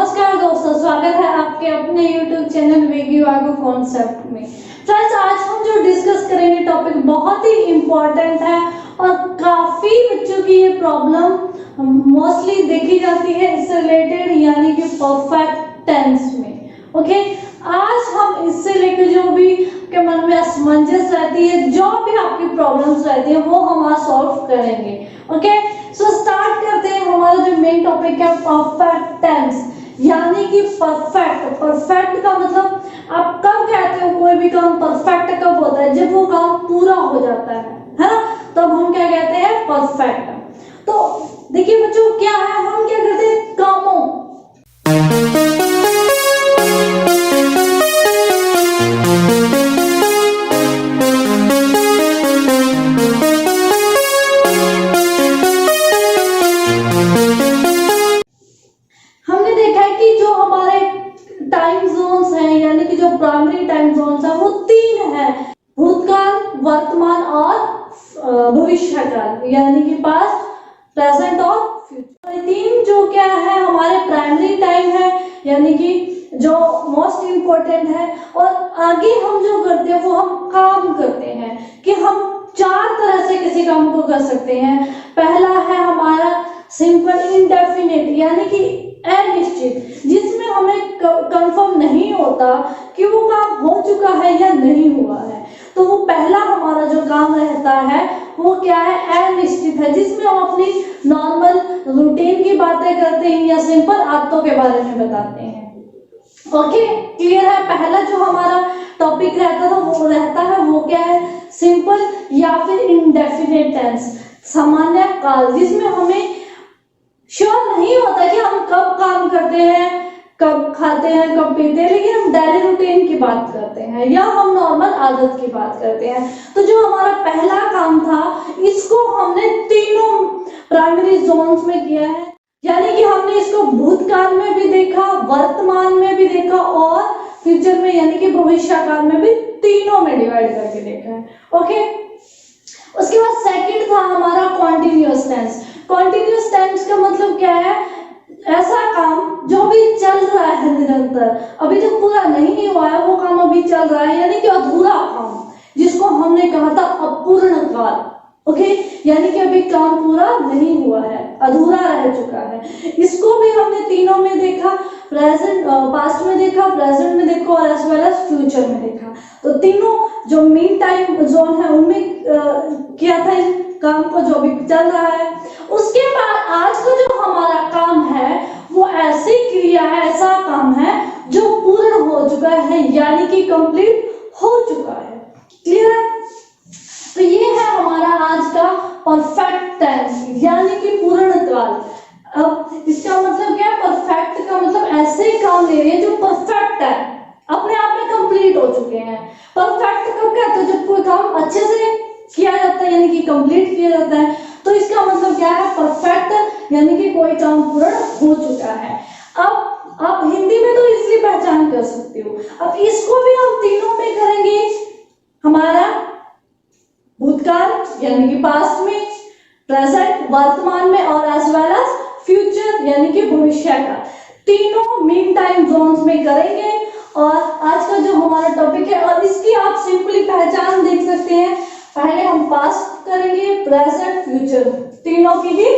नमस्कार दोस्तों, स्वागत है आपके अपने YouTube चैनल वेगी वागो कॉन्सेप्ट में। फ्रेंड्स, आज हम जो डिस्कस करेंगे टॉपिक बहुत ही इम्पोर्टेंट है और काफी बच्चों की ये प्रॉब्लम मोस्टली देखी जाती है इससे रिलेटेड, यानी कि परफेक्ट टेंस में। ओके, आज हम इससे लेकर जो भी के मन में असमंजस रहती है, जो भी आपकी प्रॉब्लम्स रहती है, वो हम आज सॉल्व करेंगे। ओके, सो स्टार्ट करते हैं। हमारा जो मेन टॉपिक है परफेक्ट टेंस, यानी कि परफेक्ट का मतलब आप कब कहते हो कोई भी काम परफेक्ट कब होता है? जब वो काम पूरा हो जाता है ना, तब हम क्या कहते हैं? परफेक्ट। तो देखिए बच्चों, क्या है, हम क्या करते हैं कामों प्राइमरी टाइम जोन्स है वो तीन है, भूतकाल, वर्तमान और भविष्यकाल, यानी कि पास्ट, प्रेजेंट और फ्यूचर। तीन जो क्या है हमारे प्राइमरी टाइम है, यानी कि जो मोस्ट इंपॉर्टेंट है, और आगे हम जो करते हैं वो हम काम करते हैं कि हम चार तरह से किसी काम को कर सकते हैं। पहला है हमारा सिंपल इंडेफिनिट, यानी कि अनिश्चित, जिसमें हमें कंफर्म नहीं होता कि वो काम हो चुका है या नहीं हुआ है। तो वो पहला हमारा जो काम रहता है वो क्या है? अनिश्चित है, जिसमें हम अपनी नॉर्मल रूटीन की बातें करते हैं या सिंपल आदतों के बारे में बताते हैं। ओके, क्लियर है? पहला जो हमारा टॉपिक रहता था वो रहता है वो क्या है? सिंपल या फिर इंडेफिनिट टेंस, सामान्य काल, जिसमें हमें श्योर नहीं होता कि हम कब काम करते हैं, कब खाते हैं, कब पीते हैं, लेकिन हम डेली रूटीन की बात करते हैं या हम नॉर्मल आदत की बात करते हैं। तो जो हमारा पहला काम था, इसको हमने तीनों प्राइमरी जोन्स में किया है, यानी कि हमने इसको भूतकाल में भी देखा, वर्तमान में भी देखा और फ्यूचर में यानी कि भविष्यकाल में भी, तीनों में डिवाइड करके देखा है। ओके, उसके बाद सेकंड था हमारा कॉन्टिन्यूअस टेंस। कॉन्टिन्यूअस टेंस का मतलब क्या है? ऐसा काम जो भी चल रहा है निरंतर, अभी जो पूरा नहीं हुआ है वो काम अभी चल रहा है, यानी कि अधूरा काम, जिसको हमने कहा था अपूर्ण काल। ओके, यानी कि अभी काम पूरा नहीं हुआ है, अधूरा रह चुका है। इसको भी हमने तीनों में देखा, प्रेजेंट, पास्ट में देखा, प्रेजेंट में देखा और एज वेल एज फ्यूचर में देखा। तो तीनों जो मीन टाइम जोन है उनमें किया था इस काम को जो भी चल रहा है। उसके बाद आज का जो हमारा काम है वो ऐसी क्रिया है, ऐसा काम है जो पूर्ण हो चुका है, यानी कि कंप्लीट हो चुका है। क्लियर है? तो ये है हमारा आज का परफेक्ट टेंस, यानी कि पूर्ण काल। अब इसका मतलब क्या है? परफेक्ट का मतलब ऐसे काम ले रहे हैं जो परफेक्ट है, अपने आप में कंप्लीट हो चुके हैं। परफेक्ट कब कहते हैं? जब कोई काम अच्छे से किया जाता है, यानी कि कंप्लीट किया जाता है। तो इसका मतलब क्या है? परफेक्ट, यानी कि कोई काम पूर्ण हो चुका है। अब आप हिंदी में तो इसलिए पहचान कर सकते हो। अब इसको भी हम तीनों में करेंगे, हमारा भूतकाल यानी कि पास्ट में, प्रेजेंट वर्तमान में और एज वेल एज फ्यूचर यानी कि भविष्य का, तीनों मीन टाइम जोन्स में करेंगे। और आज का जो हमारा टॉपिक है, और इसकी आप सिंपली पहचान देख सकते हैं। पहले हम पास्ट करेंगे, प्रेजेंट, फ्यूचर, तीनों की ही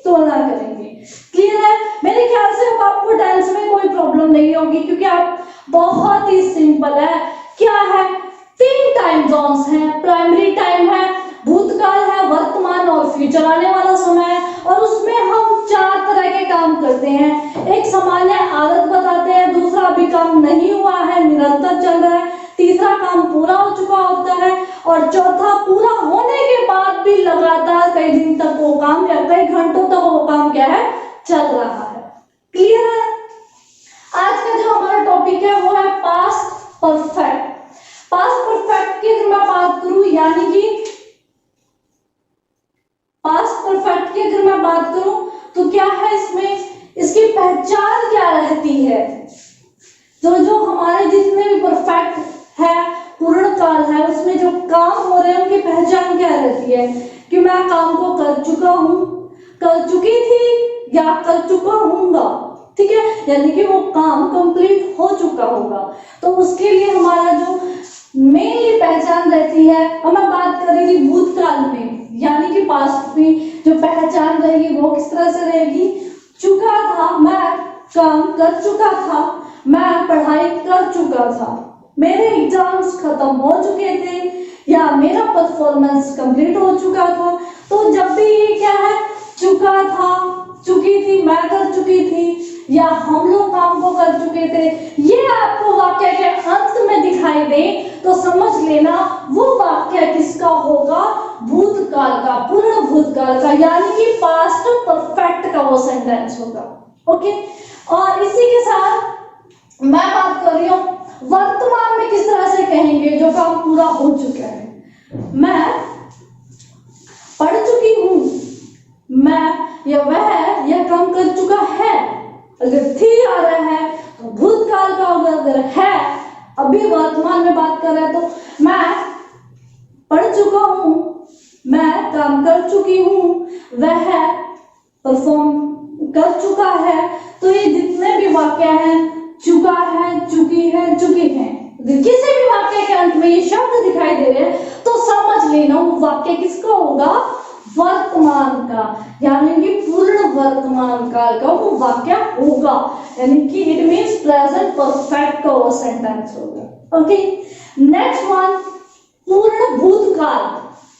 तुलना करेंगे। क्लियर है? मेरे ख्याल से अब आपको टेंस में कोई प्रॉब्लम नहीं होगी, क्योंकि आप बहुत ही सिंपल है। क्या है? तीन टाइम जोन्स हैं, प्राइमरी टाइम है, भूतकाल है, वर्तमान और फ्यूचर आने वाला समय है, और उसमें हम चार तरह के काम करते हैं। एक सामान्य आदत बताते हैं, दूसरा अभी काम नहीं हुआ है, निरंतर चल रहा है, तीसरा काम पूरा हो चुका होता है, और चौथा पूरा होने के बाद भी लगातार कई दिन तक वो काम या कई घंटों तक वो काम क्या है? चल रहा है। क्लियर है? आज का जो हमारा टॉपिक है वो है पास्ट परफेक्ट। पास्ट परफेक्ट की अगर मैं बात करूं, यानी कि पास्ट परफेक्ट की अगर मैं बात करूं तो क्या है इसमें, इसकी पहचान क्या रहती है? जो हमारे जितने भी परफेक्ट है, पूर्ण काल है, उसमें जो काम हो रहे हैं उनकी पहचान क्या रहती है? कि मैं काम को कर चुका हूं, कर चुकी थी या कर चुका हूंगा। ठीक है, यानी कि वो काम कंप्लीट हो चुका होगा। तो उसके लिए हमारा जो मेनली पहचान रहती है, और मैं बात कर रही थी भूतकाल में, यानी कि पास्ट में जो पहचान रहेगी वो किस तरह से रहेगी, चुका था, मैं काम कर चुका था, मैं पढ़ाई कर चुका था, मेरे एग्जाम्स खत्म हो चुके थे, या मेरा परफॉर्मेंस कंप्लीट हो चुका था। तो जब भी ये क्या है, चुका था, चुकी थी, मैं कर चुकी थी, या हम लोग काम को कर चुके थे, ये आपको वाक्य के अंत में दिखाई दे तो समझ लेना वो वाक्य किसका होगा, भूतकाल का, पूर्ण भूतकाल का, यानी कि पास्ट परफेक्ट का वो सेंटेंस होगा। ओके, और इसी के साथ मैं बात कर रही हूँ वर्तमान में किस तरह से कहेंगे जो काम पूरा हो चुका है। मैं पढ़ चुकी हूँ, मैं या वह यह काम कर चुका है। अगर थी आ रहा है तो भूतकाल का होगा, अगर है अभी वर्तमान में बात कर रहा है तो मैं पढ़ चुका हूँ, मैं काम कर चुकी हूँ, वह परफॉर्म कर चुका है। तो ये जितने भी वाक्य हैं, चुका है, चुकी है, चुकी है, किसी भी वाक्य के अंत में ये शब्द दिखाई दे रहे हैं तो समझ लेना वो वाक्य किसका होगा, वर्तमान का, यानी कि पूर्ण वर्तमान काल का वो वाक्य होगा, यानी कि इट मींस प्रेजेंट परफेक्ट का वो सेंटेंस होगा। ओके, नेक्स्ट वन, पूर्ण भूतकाल,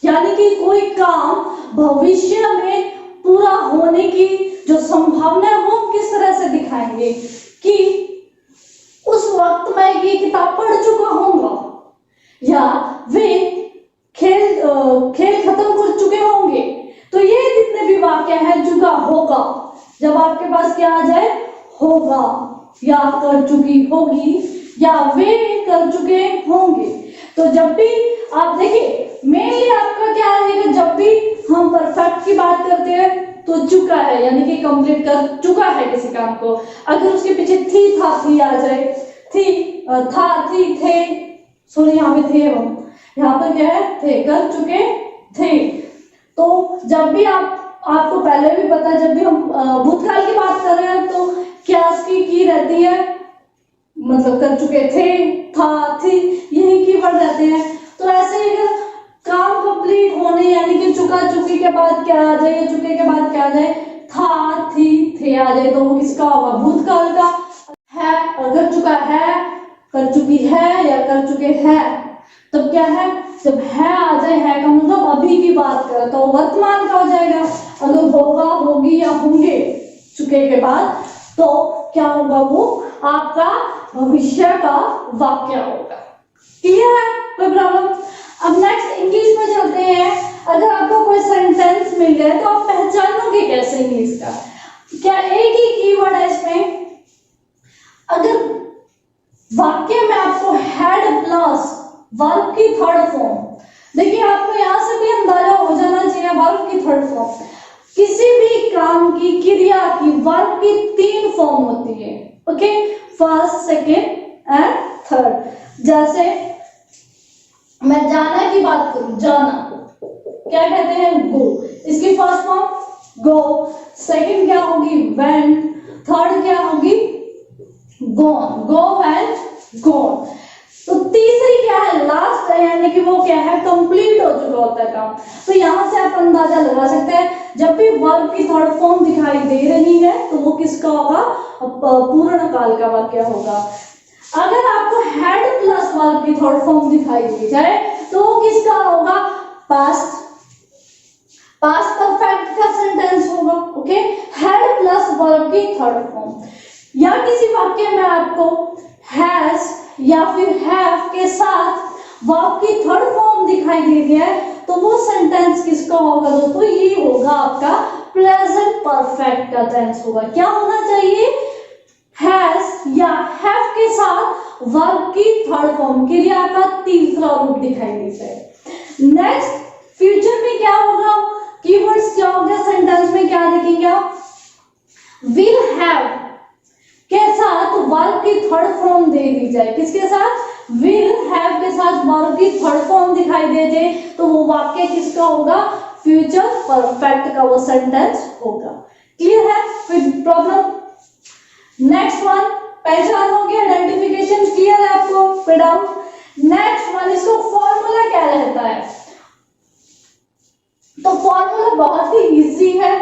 यानी कि कोई काम भविष्य में पूरा होने की जो संभावना है वो किस तरह से दिखाएंगे कि उस वक्त मैं ये किताब पढ़ चुका होऊंगा, या वे खेल खत्म कर चुके होंगे। तो ये जितने भी वाक्य हैं, चुका होगा, जब आपके पास क्या आ जाए, होगा, या कर चुकी होगी, या वे कर चुके होंगे। तो जब भी आप देखिए मेनली आपका क्या रहेगा, जब भी हम परफेक्ट की बात करते हैं तो चुका है, यानी कि कंप्लीट कर चुका है किसी काम को। अगर उसके पीछे थी था, थी आ जाए, थी था, थी, थे, सॉरी यहाँ पे थे, यहाँ पर क्या है, थे, कर चुके थे। तो जब भी आपको पहले भी पता है, जब भी हम भूतकाल की बात कर रहे हैं तो क्या उसकी की रहती है, मतलब कर चुके थे, था, थी, यही कीवर्ड रहते हैं। तो ऐसे ही अगर काम कंप्लीट होने, यानी कि चुका, चुकी के बाद क्या आ जाए, चुके के बाद क्या आ जाए, था, थी, थे आ जाए, तो वो किसका होगा, भूतकाल का। है, अगर चुका है, कर चुकी है, या कर चुके हैं, तब क्या है, जब है आ जाए, है का मतलब अभी की बात कर तो वर्तमान का हो जाएगा। अगर होगा, होगी, या होंगे चुके के बाद तो क्या होगा, वो आपका भविष्य का वाक्य होगा। क्लियर है, कोई प्रॉब्लम? अब नेक्स्ट इंग्लिश में चलते हैं। अगर आपको कोई सेंटेंस मिल जाए तो आप पहचानोगे कैसे इंग्लिश का? क्या एक ही कीवर्ड है इसमें? अगर वाक्य में आपको हैड प्लस वर्ब की थर्ड फॉर्म, देखिए आपको यहां से भी अंदाजा हो जाना चाहिए वर्ब की थर्ड फॉर्म। किसी भी काम की क्रिया की वर्ब की 3 फॉर्म होती है। Okay, first, second and third. जैसे मैं जाना की बात करूं, जाना क्या कहते हैं, गो, इसकी फर्स्ट फॉर्म गो, सेकेंड क्या होगी, वेंट, थर्ड क्या होगी, गॉन, गो वेंट गॉन। तो तीसरी क्या है, लास्ट है, यानी कि वो क्या है, कंप्लीट हो चुका होता है काम। तो यहां से आप अंदाजा लगा सकते हैं, जब भी वर्ब की थर्ड फॉर्म दिखाई दे रही है तो वो किसका होगा, पूर्ण काल का वाक्य होगा। अगर आपको हैड प्लस वर्ब की थर्ड फॉर्म दिखाई दे जाए तो वो किसका होगा, पास्ट परफेक्ट का सेंटेंस होगा। ओके, हैड प्लस वर्ब की थर्ड फॉर्म, या किसी वाक्य में आपको हैज या फिर हैव के साथ वर्ब की थर्ड फॉर्म दिखाई दे रही है तो वो सेंटेंस किसका होगा दोस्तों, ये होगा आपका प्रेजेंट परफेक्ट का टेंस होगा। क्या होना चाहिए, हैज या हैव के साथ वर्ब की थर्ड फॉर्म, क्रिया का तीसरा रूप दिखाई देता है। नेक्स्ट, फ्यूचर में क्या होगा, कीवर्ड्स क्या होगा सेंटेंस में, क्या देखेंगे आप, विल हैव के साथ वर्ब की थर्ड फॉर्म दे दी जाए, किसके साथ, विल हैव के साथ वर्ब की थर्ड फॉर्म दिखाई दे जाए तो वो वाक्य किसका होगा, फ्यूचर परफेक्ट का वो सेंटेंस होगा। क्लियर है, कोई प्रॉब्लम? नेक्स्ट वन, पहचान हो गया, आइडेंटिफिकेशन क्लियर है आपको, विदाउट। नेक्स्ट वन, इसको फॉर्मूला क्या रहता है? तो फॉर्मूला बहुत ही इजी है।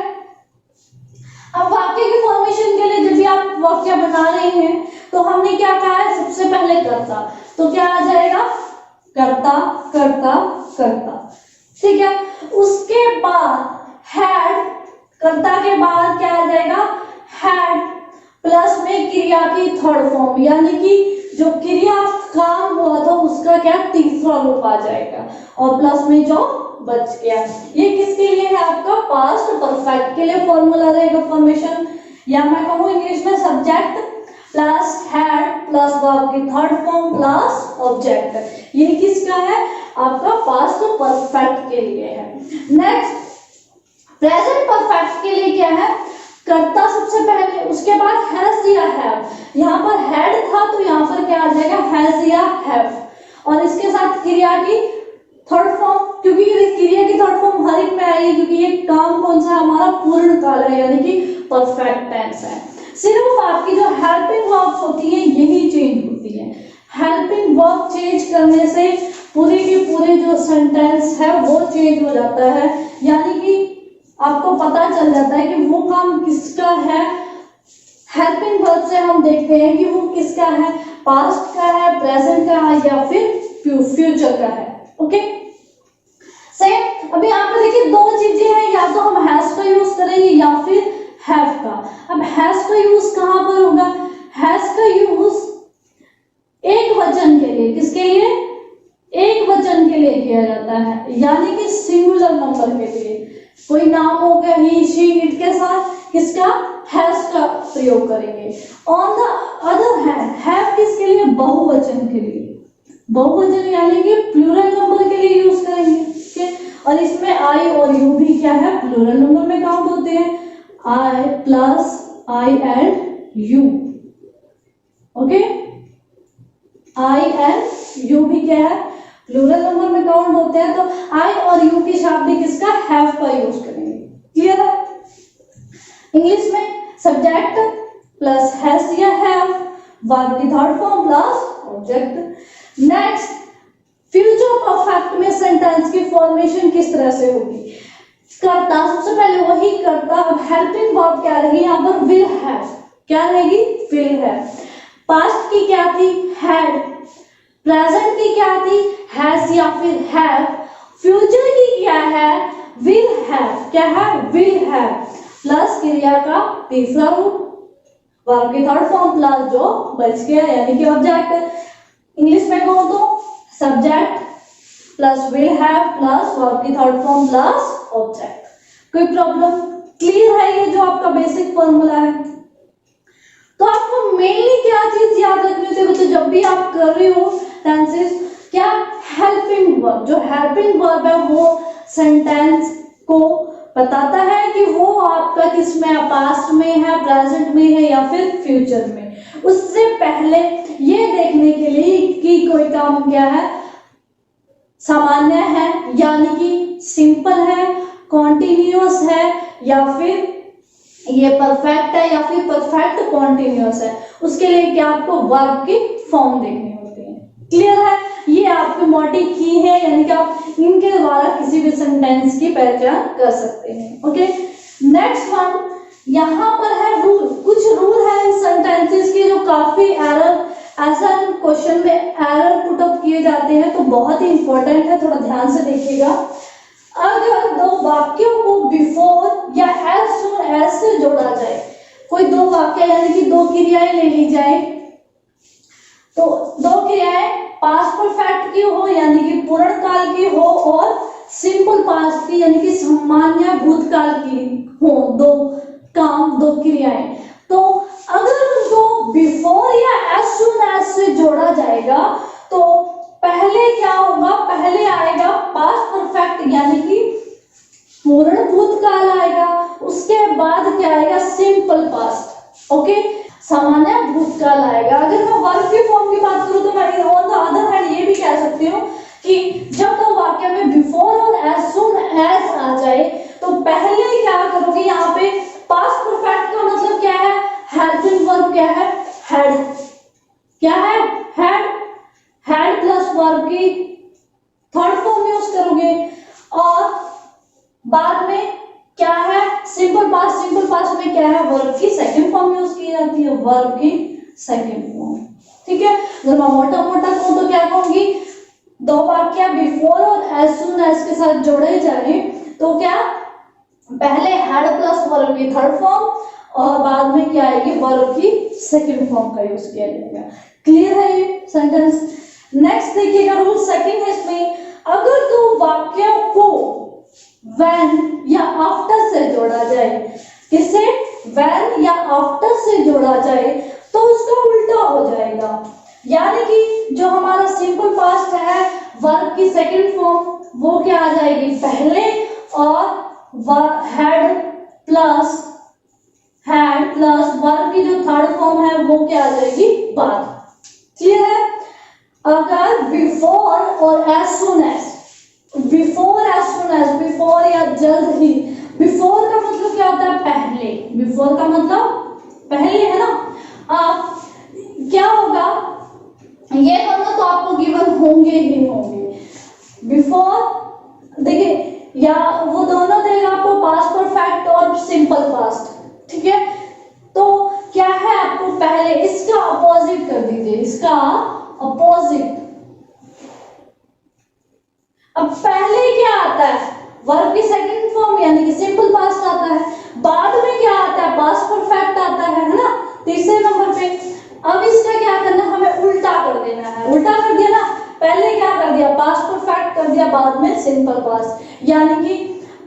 अब वाक्य की फॉर्मेशन के लिए जब भी आप वाक्य बना रहे हैं तो हमने क्या कहा है? सबसे पहले कर्ता, तो क्या आ जाएगा? कर्ता कर्ता कर्ता, ठीक है। उसके बाद हैड, कर्ता के बाद क्या आ जाएगा? हैड प्लस में क्रिया की थर्ड फॉर्म, यानी कि जो क्रिया काम हुआ था उसका क्या तीसरा रूप आ जाएगा, और प्लस में जो बच गया। ये किसके लिए है? आपका पास्ट परफेक्ट के लिए फॉर्मूला रहेगा फॉर्मेशन, या मैं कहूँ इंग्लिश में subject plus had plus verb की थर्ड फॉर्म प्लस ऑब्जेक्ट। ये किसका है? आपका पास्ट परफेक्ट के लिए है। नेक्स्ट, प्रेजेंट परफेक्ट के लिए क्या है? कर्ता सबसे पहले, उसके बाद हैज या हैव। यहाँ पर हैड था तो यहाँ पर क्या आ जाएगा? हैज या हैव, और इसके साथ क्रिया की थर्ड फॉर्म, क्योंकि क्रिया की थर्ड फॉर्म हर एक में आएगी क्योंकि ये काम कौन सा? हमारा पूर्ण काल है, यानी कि परफेक्ट टेंस है। सिर्फ आपकी जो हेल्पिंग वर्ब्स होती है यही चेंज होती है। हेल्पिंग वर्ब चेंज करने से पूरे के पूरे जो सेंटेंस है वो चेंज हो जाता है, यानी कि आपको पता चल जाता है कि वो काम किसका है। हेल्पिंग वर्ब से हम देखते हैं कि वो किसका है, पास्ट का है, प्रेजेंट का है, या फिर फ्यूचर का है। ओके, सेम अभी यहाँ पे देखिए दो चीजें हैं, या तो हम हैज का यूज करेंगे या फिर हैव का। अब हैज का यूज कहां पर होगा? हैज का यूज एक वचन के लिए, किसके लिए? एक वचन के लिए किया जाता है, यानी कि सिंगुलर नंबर के लिए। कोई नाम हो गया ही, शी, इट के साथ किसका? हैज का प्रयोग करेंगे। On the other hand have किसके लिए? बहुवचन के लिए। बहुवचन यानी कि प्लूरल नंबर के लिए यूज करेंगे, ठीक है। और इसमें आई और यू भी क्या है? प्लूरल नंबर में काउंट होते हैं। I plus I and U, okay. I and U भी क्या है? प्लूरल नंबर में काउंट होते हैं। तो आई और यू की शाब्दिक किसका? हैव का यूज करेंगे, क्लियर है। इंग्लिश में सब्जेक्ट प्लस हैज या हैव, वर्ब की third form plus object. Next, future perfect में सेंटेंस की फॉर्मेशन किस तरह से होगी? कर्ता सबसे पहले वही कर्ता। अब हेल्पिंग वर्ब क्या रहेगी? यहाँ पर विल हैव, क्या रहेगी? Will have. पास्ट की क्या थी? हैड। प्रेजेंट की क्या थी? हैज या फिर हैव। फ्यूचर की क्या है? विल हैव, क्या है? विल हैव प्लस क्रिया का तीसरा रूप, वर्ब की थर्ड फॉर्म प्लस जो बच गया यानी कि ऑब्जेक्ट। इंग्लिश में कहो तो subject plus will have plus verb की थर्ड फॉर्म प्लस ऑब्जेक्ट। कोई प्रॉब्लम? क्लियर है ये जो आपका बेसिक फॉर्मूला है। तो आपको मेनली क्या चीज याद रखनी होती है बच्चों जब भी आप कर रहे हो टेंसेस? क्या? Helping verb. जो हेल्पिंग वर्ब है वो सेंटेंस को बताता है कि वो आपका किस में है, पास्ट में है, प्रेजेंट में है या फिर फ्यूचर में। उससे पहले ये देखने के लिए कि कोई काम क्या है, सामान्य है यानी कि सिंपल है, कॉन्टिन्यूअस है, या फिर ये परफेक्ट है या फिर परफेक्ट कॉन्टिन्यूअस है, उसके लिए क्या आपको वर्ब की फॉर्म देखनी होती है। क्लियर है? ये आपके मोटिव की है, यानी कि आप इनके द्वारा किसी भी सेंटेंस की पहचान कर सकते हैं। ओके, नेक्स्ट वन, यहाँ पर है रूल। कुछ रूल है इन सेंटेंसेस के जो काफी एरर, ऐसा क्वेश्चन में एरर पुट अप किए जाते हैं, तो बहुत ही इंपॉर्टेंट है, थोड़ा ध्यान से देखिएगा। अगर दो वाक्यों को बिफोर या एज सून एज से जोड़ा जाए, कोई दो वाक्य यानी कि दो क्रियाएं ले ली जाए, तो दो क्रियाएं पास्ट परफेक्ट की हो यानी कि पूर्ण काल की हो, और सिंपल पास्ट की यानी कि सामान्य भूतकाल की हो, दो काम, दो क्रियाएं। तो अगर उनको बिफोर या एज सून एज से जोड़ा जाएगा तो पहले क्या होगा? पहले आएगा पास्ट परफेक्ट यानी कि पूर्ण भूतकाल आएगा, उसके बाद क्या आएगा? सिंपल पास्ट, ओके, सामान्य भूतकाल आएगा। अगर मैं वर्ब की फॉर्म की बात करूं तो मैं ऑन द अदर हैंड ये भी कह सकती हूँ कि जब दो वाक्य में बिफोर और एज सून एज आ जाए तो पहले क्या करोगे? यहाँ पे पास्ट परफेक्ट का मतलब क्या है? हेल्पिंग वर्ब क्या हेड, क्या है हेड, हेड प्लस वर्ब की थर्ड फॉर्म यूज करोगे। और बाद में क्या है सिंपल पास्ट, सिंपल पास्ट में क्या है वर्ब की सेकंड फॉर्म यूज की जाती है, वर्ब की सेकंड फॉर्म। ठीक है, जब मैं मोटा मोटा कहूं तो क्या कहूंगी, दो वाक्य बिफोर और एज सून एज के साथ जोड़े जाए तो क्या पहले हेड प्लस वर्ब की थर्ड फॉर्म और बाद में क्या आएगी वर्ब की सेकंड फॉर्म का यूज किया जाएगा। क्लियर है ये सेंटेंस। नेक्स्ट देखिएगा रूल सेकंड है इसमें, अगर दो वाक्यों को व्हेन या आफ्टर से जोड़ा जाए, किसे व्हेन या आफ्टर से जोड़ा जाए तो उसका उल्टा हो जाएगा। यानी कि जो हमारा सिंपल पास्ट है वर्ब की सेकंड फॉर्म वो क्या आ जाएगी पहले और हेड प्लस वर्ब की जो थर्ड फॉर्म है वो क्या आ जाएगी बाद। क्लियर है। अगर बिफोर और as soon as, before as soon as, before या जल्द ही, बिफोर का मतलब क्या होता है पहले, बिफोर का मतलब पहले है ना। आप क्या होगा ये दोनों तो आपको गिवन होंगे ही होंगे। बिफोर देखिए या वो दोनों देगा आपको पास्ट परफेक्ट और सिंपल पास्ट। ठीक है, तो क्या है आपको पहले इसका अपोजिट कर दीजिए, इसका अपोजिट। अब पहले क्या आता है वर्ब की सेकंड फॉर्म यानी कि सिंपल पास्ट आता है, बाद में क्या आता है पास्ट परफेक्ट आता है ना तीसरे नंबर पे। अब इसका क्या करना हमें उल्टा कर देना है, उल्टा कर दिया ना, पहले क्या कर दिया पास्ट परफेक्ट कर दिया बाद में सिंपल पास्ट। यानी कि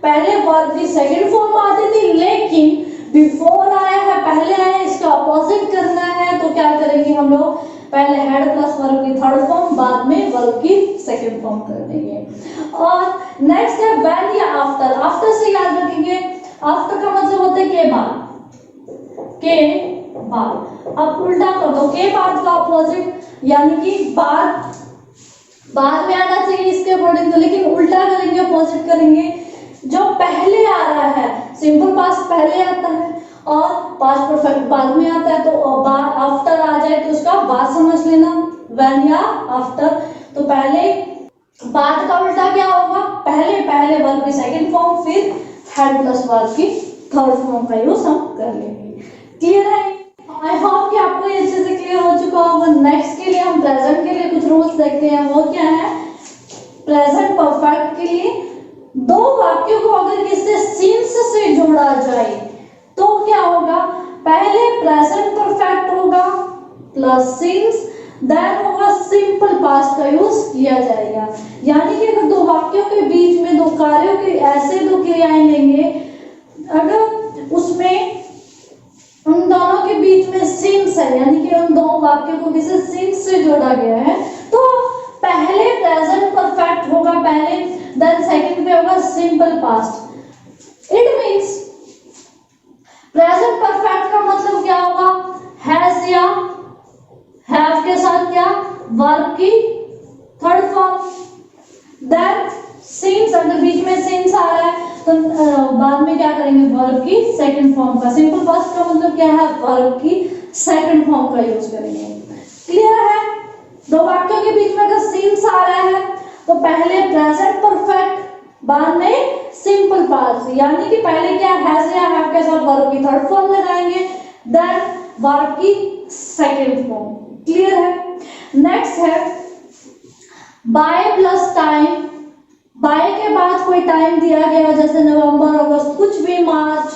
पहले वर्ब की सेकंड फॉर्म आती थी लेकिन बिफोर आया है पहले आया, इसका अपोजिट करना है तो क्या करेंगे हम लोग पहले हेड प्लस वर्ब की थर्ड फॉर्म बाद में वर्ब की सेकंड फॉर्म कर देंगे। और नेक्स्ट है व्हेन या आफ्टर, आफ्टर से याद रखेंगे आफ्टर का मतलब होता है के बाद, के बाद। अब उल्टा कर दो के बाद का अपोजिट यानी कि बाद में आना चाहिए इसके अकॉर्डिंग तो, लेकिन उल्टा करेंगे अपोजिट करेंगे। जो पहले आ रहा है सिंपल पास्ट पहले आता है और पास्ट परफेक्ट बाद में आता है, तो बाद आफ्टर आ जाए तो उसका बाद समझ लेना व्हेन या आफ्टर। तो पहले बाद का उल्टा क्या होगा पहले वर्ब की सेकंड फॉर्म फिर हेड प्लस वर्ब की थर्ड फॉर्म का यूज हम कर लेंगे। क्लियर है। आई होप कि आपको ये अच्छे से क्लियर हो चुका होगा। नेक्स्ट के लिए हम प्रेजेंट के लिए कुछ रूल्स देखते हैं। वो क्या है प्रेजेंट परफेक्ट के लिए दो वाक्यों को अगर किसी सिंस से जोड़ा जाए तो क्या होगा पहले प्रेजेंट परफेक्ट होगा प्लस सिंस, देन होगा सिंपल पास्ट का यूज किया जाएगा। यानी कि अगर दो वाक्यों के बीच में दो कार्यों के ऐसे दो क्रियाएं लेंगे अगर उसमें उन दोनों के बीच में सिंस है यानी कि उन दो वाक्यों को किसी सिंस से जोड़ा गया है तो पहले प्रेजेंट परफेक्ट होगा पहले, देन सेकंड पे होगा simple past. It means present perfect का मतलब क्या होगा हैज या हैव के साथ क्या वर्ब की थर्ड फॉर्म, देन सिंस अगर बीच में सिंस आ रहा है तो बाद में क्या करेंगे वर्ब की सेकंड फॉर्म का। सिंपल पास्ट का मतलब क्या है वर्ब की सेकंड फॉर्म का यूज करेंगे। क्लियर है। दो वाक्यों के बीच में अगर सिंस आ रहा है तो पहले प्रेजेंट परफेक्ट बाद में सिंपल पास्ट, यानी कि पहले क्या हैज या हैव के साथ वर्ब की थर्ड फॉर्म लगाएंगे देन वर्ब की सेकंड फॉर्म। क्लियर है। नेक्स्ट है बाय प्लस टाइम। बाय के बाद कोई टाइम दिया गया हो जैसे नवंबर अगस्त कुछ भी मार्च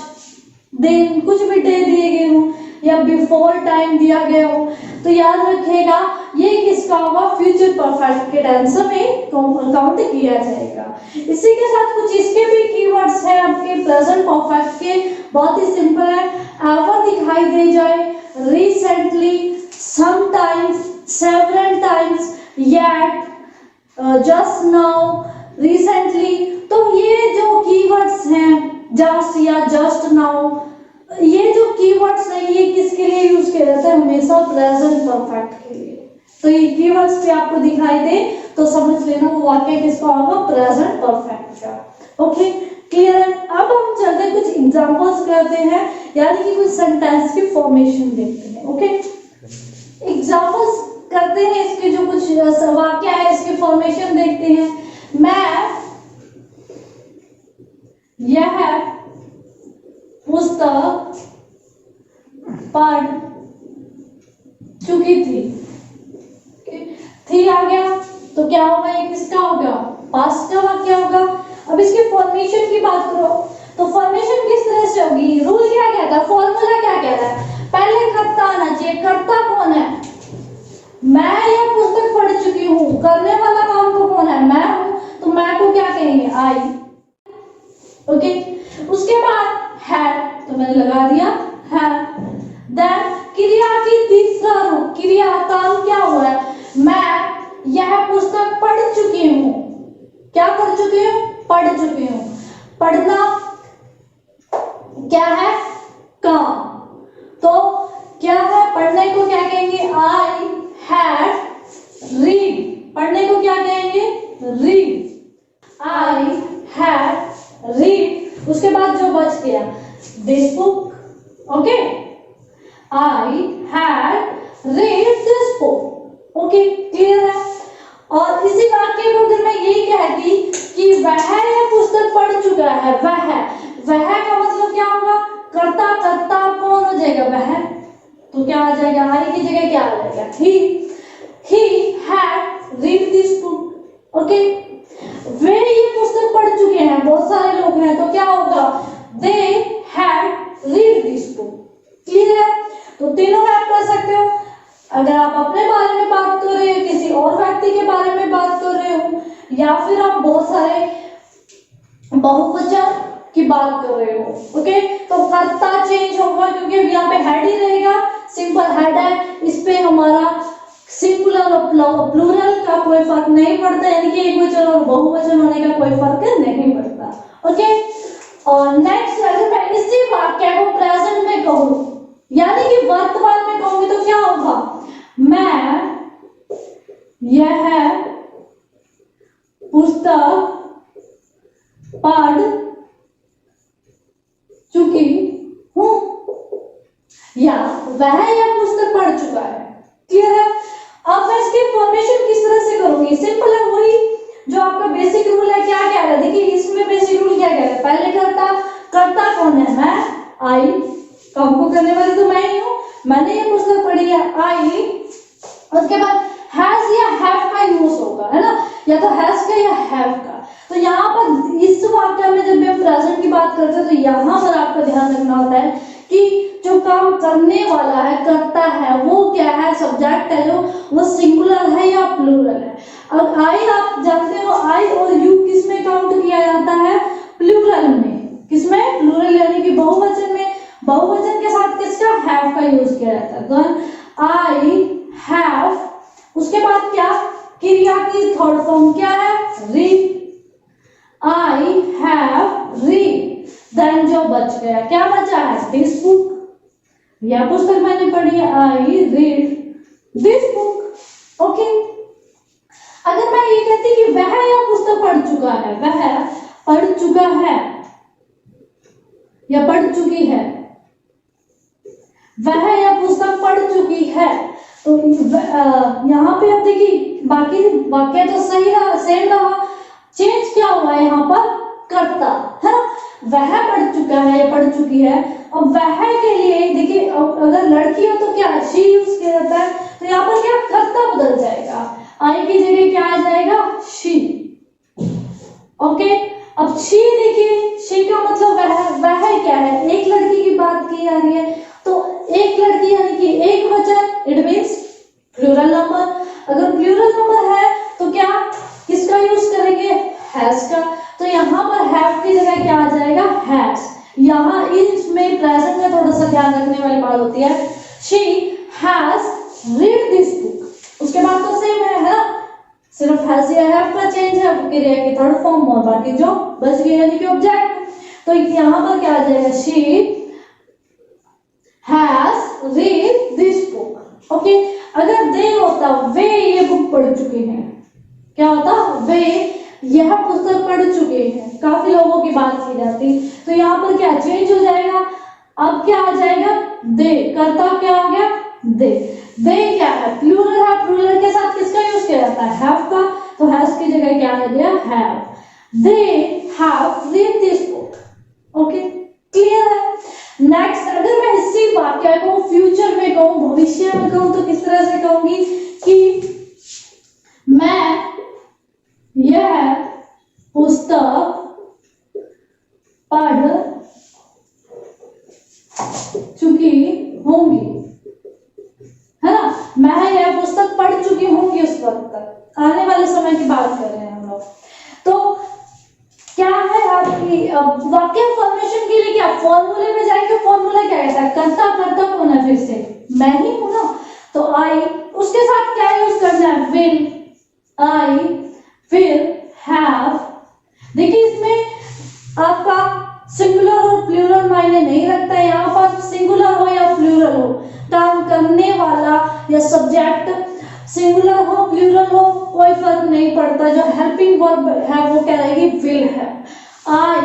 दिन कुछ भी डे दिए गए हो या बिफोर टाइम दिया गया हो तो याद रखिएगा ये किसका होगा फ्यूचर परफेक्ट के टेंस में काउंट किया जाएगा। इसी के साथ कुछ इसके भी कीवर्ड्स है आपके प्रेजेंट परफेक्ट के, बहुत ही सिंपल है। एवर दिखाई दे जाए, recently, sometimes, several times, yet, just now, recently. तो ये जो कीवर्ड्स हैं जस्ट या जस्ट नाउ ये जो कीवर्ड्स हैं ये किसके लिए यूज किए जाते हैं हमेशा प्रेजेंट परफेक्ट के लिए। तो ये कीवर्ड्स पे आपको दिखाई दे तो समझ लेना वो वाक्य किसका होगा प्रेजेंट परफेक्ट का। ओके क्लियर है। अब हम चलते कुछ एग्जांपल्स करते हैं यानी कि कुछ सेंटेंस की फॉर्मेशन देखते हैं। ओके एग्जाम्पल्स करते हैं, इसके जो कुछ वाक्य है इसके फॉर्मेशन देखते हैं। मैं यह पुस्तक पढ़ चुकी थी आ गया तो क्या होगा, ये किसका होगा, पास्ट का वाक्य होगा। अब इसके फॉर्मेशन की बात करो तो फॉर्मेशन किस तरह से होगी, रूल क्या कहता है, फॉर्मूला क्या कहता है, पहले कर्ता आना चाहिए। कर्ता कौन है, मैं यह पुस्तक पढ़ चुकी हूँ, करने वाला काम को कौन है, मैं हूँ, तो मैं को क्या कहेंगे, आई। ओके, उसके बाद है तो मैंने लगा दिया है। देन क्रिया की तीसरा रूप, क्रिया काम क्या हुआ है, मैं यह पुस्तक पढ़ चुकी हूँ, क्या कर चुकी हूँ, पढ़ चुकी हूँ। पढ़ना क्या है, काम, तो क्या है, पढ़ने को क्या कहेंगे, आई हैड रीड, पढ़ने को क्या कहेंगे, रीड, आई हैड रीड। उसके बाद जो बच गया, this book. Okay, I had read this book. Okay, clear है। और इसी वाक्य को अगर मैं यही कहती कि वह यह पुस्तक पढ़ चुका है, वह का मतलब क्या होगा, कर्ता, कर्ता कौन हो जाएगा, वह, तो क्या आ जाएगा, आई की जगह क्या आ जाएगा, he had read this book। Okay, वे ये पुस्तक पढ़ चुके हैं, बहुत सारे लोग हैं, तो क्या होगा, they had read this book। Clear है। तो तीनों में आप कर सकते हो, अगर आप अपने बारे में बात कर रहे हो, किसी और व्यक्ति के बारे में बात कर रहे हो, या फिर आप बहुत सारे बहुवचन की बात कर रहे हो। ओके, तो कर्ता चेंज होगा क्योंकि यहाँ पे हेड ही रहेगा, सिंपल हेड है, इस पे हमारा सिंगुलर और प्लूरल का कोई फर्क नहीं पड़ता, यानी कि एक वचन और बहुवचन होने का कोई फर्क नहीं पड़ता। ओके, और नेक्स्ट अगर मैं इसी वाक्य को प्रेजेंट में कहूँ, यानी कि वर्तमान में कहूंगी, तो क्या होगा, मैं यह पुस्तक पढ़ चुकी हूं, या वह यह पुस्तक पढ़ चुका है। क्लियर है। अब मैं इसकी फॉर्मेशन किस तरह से करूंगी, सिंपल है, वही जो आपका बेसिक रूल है। क्या कह रहा है, देखिए इसमें बेसिक रूल क्या कह रहा है, पहले कर्ता कौन है, मैं, आई, काम को करने वाली तो मैं ही हूँ, मैंने ये पुस्तक पढ़ी है, आई। उसके बाद हैज या हैव का यूज होगा, है ना, या तो हैज का या हैव का। तो यहाँ पर इस वाक्य में जब हम प्रेजेंट की बात करते हैं तो यहाँ पर आपको ध्यान रखना होता है कि जो काम करने वाला है, करता है, वो क्या है, सब्जेक्ट है, जो वो सिंगुलर है या प्लूरल है। अब आई आप जानते हो, आई और यू किस में काउंट किया जाता है, प्लूरल में। किसमें, प्लूरल, यानी कि बहुवचन में। बहुवचन के साथ किसका, हैव का यूज किया जाता है। तो आई हैव, उसके बाद क्या, क्रिया की थर्ड फॉर्म क्या है, read, I have read. Then जो बच गया, क्या बचा है, दिस बुक, यह पुस्तक मैंने पढ़ी है, I read this book. Okay, अगर मैं ये कहती कि वह यह पुस्तक पढ़ चुका है, वह पढ़ चुका है या पढ़ चुकी है, वह यह पुस्तक पढ़ चुकी है, तो यहाँ पे अब देखिए बाकी वाक्य तो सही रहा, सेम रहा, चेंज क्या हुआ है, यहाँ पर कर्ता है ना, वह पढ़ चुका है या पढ़ चुकी है। अब वह के लिए देखिए, अगर लड़की हो तो क्या शी यूज किया जाता है, तो यहाँ पर क्या कर्ता बदल जाएगा, आई की जगह क्या आ जाएगा, शी। ओके, अब शी देखिए, शी का मतलब वह क्या है, एक लड़की की बात की जा रही है, तो एक लड़की यानी कि एक वचन, इट मींस प्लूरल नंबर। अगर प्लूरल नंबर है तो क्या किसका यूज करेंगे, हैज का। तो यहाँ पर हैव की जगह क्या आ जाएगा, हैज। यहाँ इसमें प्रेजेंट में थोड़ा सा ध्यान रखने वाली बात होती है, she has read this book. उसके बाद तो सेम है ना, सिर्फ हैज या हैव का चेंज है, क्रिया की थर्ड फॉर्म और बाकी जो बच गए यानी कि ऑब्जेक्ट। तो यहाँ पर क्या आ जाएगा, she has read this book. Okay, अगर दे होता वे ये बुक पढ़ चुके हैं, क्या होता, वे यह पुस्तक पढ़ चुके हैं, काफी लोगों की बात की जाती, तो यहाँ पर क्या चेंज हो जाएगा, अब क्या आ जाएगा, दे, कर्ता क्या हो गया, दे। दे क्या है? प्लूरल है, प्लूरल के साथ किसका यूज किया जाता है? हैव का, तो हैज की जगह क्या है दिया? Have. They have read this book. Okay, clear है? नेक्स्ट, अगर मैं इसी वाक्य को फ्यूचर में कहूं, भविष्य में कहूं, तो किस तरह से कहूंगी कि मैं यह पुस्तक पढ़ चुकी होंगी, है ना? मैं यह पुस्तक पढ़ चुकी होंगी उस वक्त तक, आने वाले समय की बात कर रहे हैं हम लोग। तो क्या है आपकी वाक्य फॉर्मेशन के लिए? क्या फॉर्मूले में जाएंगे? फॉर्मूला क्या कहता है? कर्ता कर्ता होना, फिर से मैं ही हूं ना, तो आई, उसके साथ क्या यूज करना है? विल, आई, फिर हैव। देखिए इसमें आपका सिंगुलर और प्लूरल मायने नहीं रखता है, यहाँ पर सिंगुलर हो या प्लूरल हो, काम करने वाला या सब्जेक्ट सिंगुलर हो प्लूरल हो कोई फर्क नहीं पड़ता। जो हेल्पिंग वर्ब है वो क्या रहेगी? विल है। आई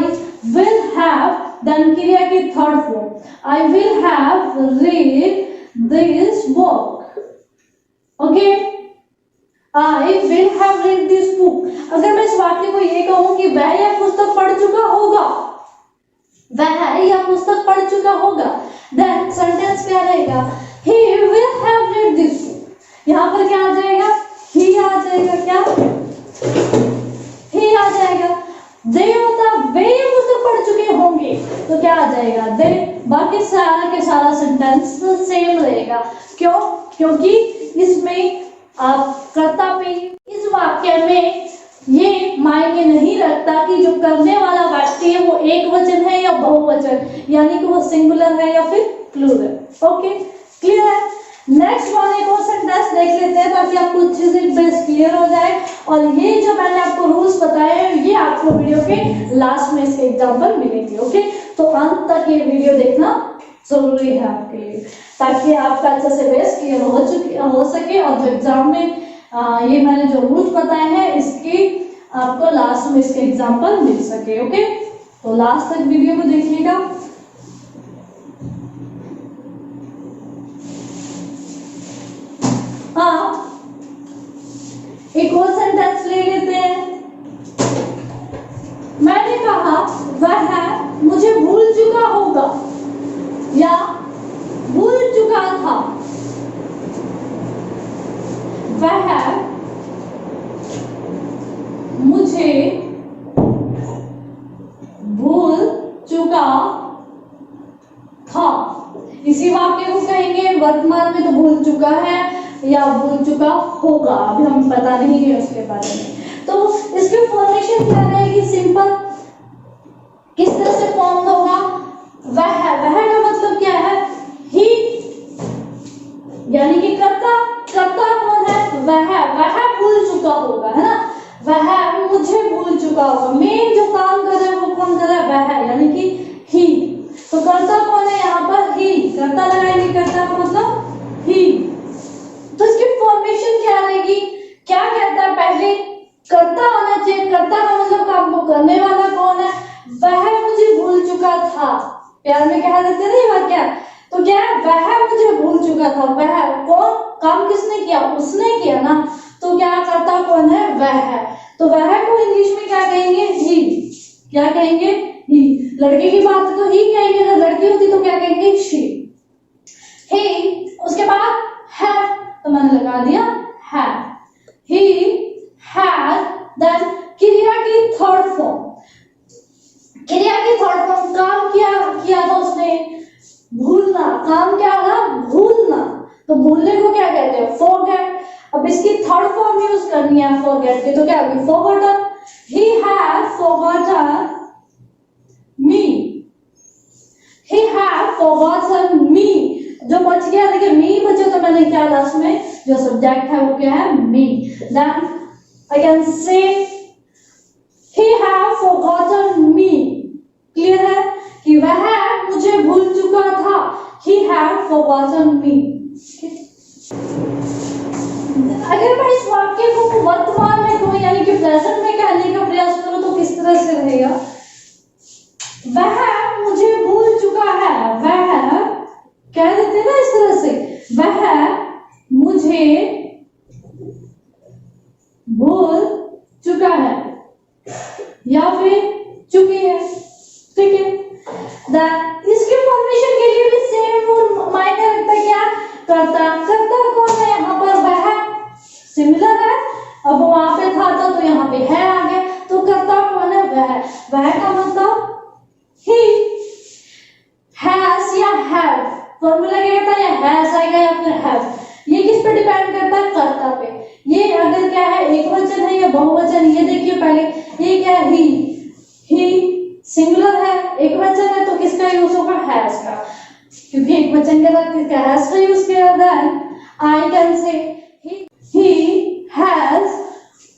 विल हैव, देन क्रिया की third form, I will have read this book. Okay, I will have read this book. अगर मैं इस वाक्य को ये कहूं कि वह यह पुस्तक पढ़ चुका होगा, वह यह पुस्तक पढ़ चुका होगा, देन सेंटेंस क्या रहेगा? he will have read this book। यहाँ पर क्या आ जाएगा? he आ जाएगा। क्या? he आ जाएगा। they होता वे ये पुस्तक पढ़ चुके होंगे, तो क्या आ जाएगा? they। बाकी सारा के सारा सेंटेंस सेम रहेगा। क्यों? क्योंकि इसमें आप कर्ता पे, इस वाक्य में ये मायने नहीं रखता कि जो करने वाला व्यक्ति है वो एक वचन है या बहुवचन, यानी कि वो सिंगुलर है या फिर प्लूरल। ओके, क्लियर है? नेक्स्ट वन एक और सेंटेंस देख लेते हैं ताकि आपको अच्छे से बेस क्लियर हो जाए। और ये जो मैंने आपको रूल्स बताए हैं ये आपको वीडियो के लास्ट में इसके एग्जांपल मिलेंगे। ओके, तो अंत तक ये वीडियो देखना जरूरी है आपके लिए, ताकि आपका अच्छे से बेस क्लियर हो सके। और जो एग्जाम में ये मैंने जो रूल्स बताए हैं इसकी आपको लास्ट में इसके एग्जांपल मिल सके। ओके, तो लास्ट तक वीडियो को देखिएगा। हाँ, एक और सेंटेंस ले लेते हैं। मैंने कहा वह मुझे भूल चुका होगा या भूल चुका था। वह मुझे भूल चुका था। इसी वाक्य को कहेंगे वर्तमान में, तो भूल चुका है या भूल चुका होगा, अभी हम पता नहीं है उसके बारे में। तो इसकी फॉर्मेशन क्या रहेगी? सिंपल, किस तरह से फॉर्म होगा? वह का मतलब क्या है? ही, यानी कि कर्ता कौन है? वह भूल चुका होगा, है ना? वह मुझे भूल चुका होगा। मेन जो काम कर रहा है वो कौन कर रहा है? वह, यानी कि ही। तो कर्ता कौन है यहाँ पर? ही। कर्ता लगाएंगे, कर्ता का मतलब ही। तो इसकी फॉर्मेशन क्या रहेगी? क्या कहता है? पहले कर्ता होना चाहिए। कर्ता का मतलब काम को करने वाला कौन है? वह मुझे भूल चुका था। प्यार में कहा जाता है ना ये वाक्य। तो क्या है? वह मुझे भूल चुका था। वह कौन? काम किसने किया? उसने किया ना। तो क्या कर्ता कौन है? वह। तो वह को इंग्लिश में क्या कहेंगे? ही। क्या कहेंगे? ही। लड़के की बात तो ही कहेंगे, अगर लड़की होती तो क्या कहेंगे? शी। ही, उसके बाद है, तो मैंने लगा दिया है। ही हैड, देन क्रिया की थर्ड फॉर्म। क्रिया की थर्ड फॉर्म, काम किया था उसने, भूलना। काम क्या था? भूलना। तो भूलने को क्या कहते हैं? फॉरगेट। अब इसकी थर्ड फॉर्म यूज करनी है फॉरगेट की, तो क्या होगी? Forgotten. He had forgotten me. He had forgotten me. जो बच गया, देखिए मी बचे, तो मैंने क्या लास्ट में जो सब्जेक्ट है वो क्या है? Me. Then I can say he have forgotten me। Clear है कि वह मुझे भूल चुका था। he had forgotten me। अगर मैं इस वाक्य को वर्तमान में कहूं, यानी कि प्रेजेंट में कहने का प्रयास करूं, तो किस तरह से रहेगा? वह मुझे भूल चुका है। वह कह देते हैं ना इस तरह से, वह मुझे भूल चुका है या फिर चुकी है, ठीक है। इसके फॉर्मेशन के लिए भी सेम और मायने रखता है क्या, करता। करता कौन है यहाँ पर, वह सिमिलर है, अब वहां पे था तो यहाँ पे है आ गया, तो करता कौन है, वह का मतलब he has या have, फॉर्मूला क्या कहता है, या has आएगा या फिर have, ये किस पे डिपेंड करता है, कर्ता पे। ये अगर क्या है, एक वचन है या बहुवचन, ये देखिए पहले, ये क्या है, he सिंगुलर है, एक वचन है, तो किसका यूज होगा, हैज का, क्योंकि एक वचन के साथ किसका, हैज का यूज किया। Then I can say he has,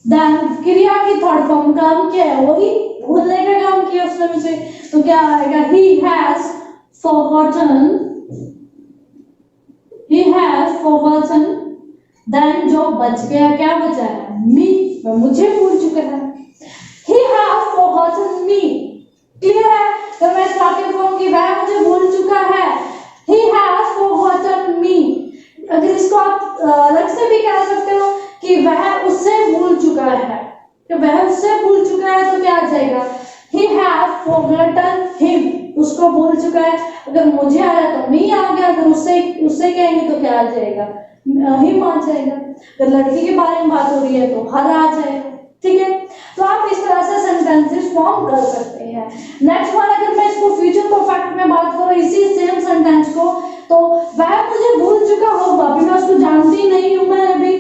then क्रिया की थर्ड फॉर्म काम क्या है, वही भूलने का काम किया उसने मुझे, तो क्या आएगा, he has forgotten, देन जो बच गया, क्या बचा है, me, मुझे भूल चुका है, he has forgotten me, clear है। तो मैं इस वाक्य को कहूंगी वह मुझे भूल चुका है, he has forgotten me। अगर इसको आप अलग से भी कह सकते हो कि वह उससे भूल चुका है, तो वह उससे भूल चुका है तो क्या आ जाएगा, he has forgotten him, उसको भूल चुका है। अगर मुझे आ रहा तो me आ गया, अगर उससे कहेंगे तो क्या आ जाएगा, him आ जाएगा। अगर लड़की के बारे में बात हो रही है तो her आ जाएगा, ठीक है। तो आप इस तरह से सेंटेंसेस फॉर्म कर सकते हैं। नेक्स्ट वन, अगर मैं इसको फ्यूचर परफेक्ट में बात करूं, इसी सेम सेंटेंस को, तो वह मुझे भूल चुका होगा, अभी मैं उसको जानती नहीं हूं, मैं अभी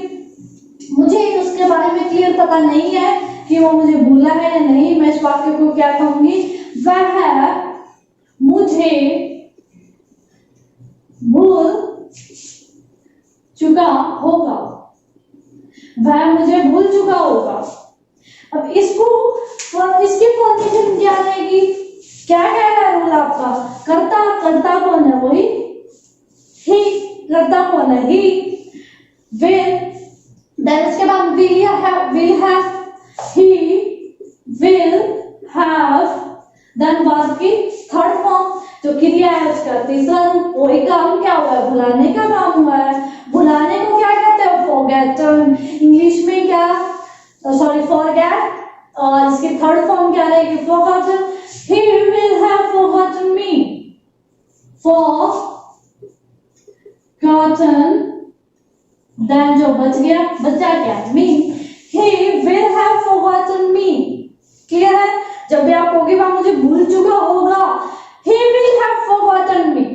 मुझे उसके बारे में क्लियर पता नहीं है कि वो मुझे भूला है या नहीं, मैं इस वाक्य को क्या कहूंगी, वह मुझे भूल चुका होगा, वह मुझे भूल चुका होगा। अब इसकी फॉर्मेशन क्या रहेगी, क्या कह रहा है रूल आपका, करता कौन है, वही ही, करता कौन है, ही, will, देन उसके बाद will have, he will have, then verb की थर्ड फॉर्म, जो क्रिया है उसका तीसरा रूप, वही काम क्या हुआ है, भुलाने का काम हुआ है। भुलाने को क्या कहते हैं, forgotten, इंग्लिश में क्या, सॉरी forget, और इसकी थर्ड फॉर्म क्या रहेगी, forgotten, he will have forgotten me, forgotten, then जो बचा क्या, me, he will have forgotten me, clear है। जब भी आप होगी वह मुझे भूल चुका होगा, he will have forgotten me,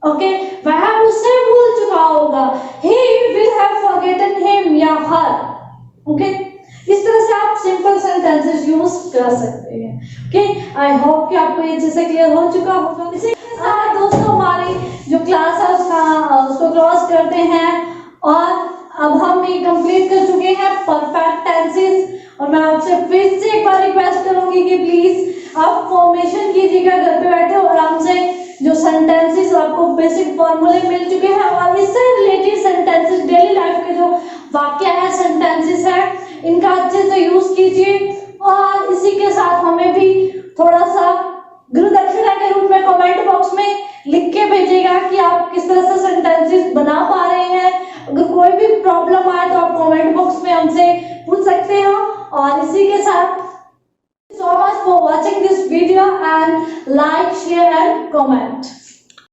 okay, वह मुझसे भूल चुका होगा, he will have forgotten him या her, ओके। इस तरह से आप सिंपल सेंटेंसेस यूज कर सकते हैं, ओके। आई होप कि आपको ये चीजें क्लियर हो चुका होगा। इसी के साथ दोस्तों हमारी जो क्लास है उसको क्लोज करते हैं, और अब हम ये कंप्लीट कर चुके हैं परफेक्ट टेंसेस, और मैं आपसे फिर से एक बार रिक्वेस्ट करूंगी कि प्लीज आप फॉर्मेशन कीजिएगा, घर पे बैठे हो आराम से, जो सेंटेंसेस आपको बेसिक फॉर्मूले मिल चुके हैं, और इससे रिलेटेड सेंटेंसेस, डेली लाइफ के जो वाक्य है, सेंटेंसेस है, इनका अच्छे से यूज कीजिए। और इसी के साथ हमें भी थोड़ा सा गुरु दक्षिणा के रूप में कमेंट बॉक्स में लिख के भेजिएगा कि आप किस तरह से सेंटेंसेस बना पा रहे हैं। अगर कोई भी प्रॉब्लम आए तो आप कमेंट बॉक्स में हमसे पूछ सकते हो। और इसी के साथ so much for watching this video and like, share and comment.